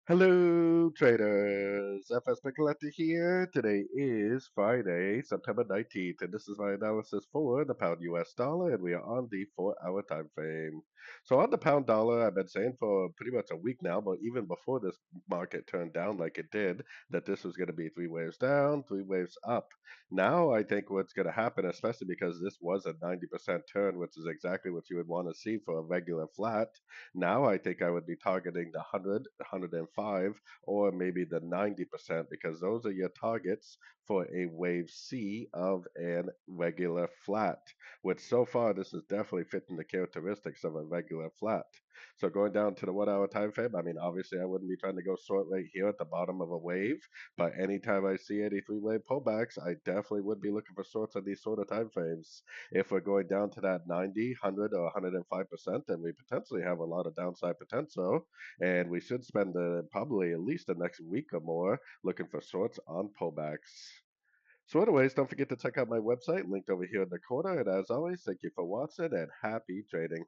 Hello, traders. FX Pip Collector here. Today is Friday, September 19th, and this is my analysis for the pound US dollar, and we are on the 4-hour time frame. So, on the pound dollar, I've been saying for pretty much a week now, but even before this market turned down like it did, that this was going to be three waves down, three waves up. Now, I think what's going to happen, especially because this was a 90% turn, which is exactly what you would want to see for a regular flat. Now I think I would be targeting the 100, 105, or maybe the 90% because those are your targets for a wave C of an regular flat, which so far this is definitely fitting the characteristics of a regular flat. So going down to the 1 hour time frame, I mean, obviously I wouldn't be trying to go short right here at the bottom of a wave, but anytime I see any three-wave pullbacks, I definitely would be looking for shorts on these sort of time frames. If we're going down to that 90, 100, or 105%, then we potentially have a lot of downside potential. And we should spend probably at least the next week or more looking for shorts on pullbacks. So, anyways, don't forget to check out my website linked over here in the corner. And as always, thank you for watching and happy trading.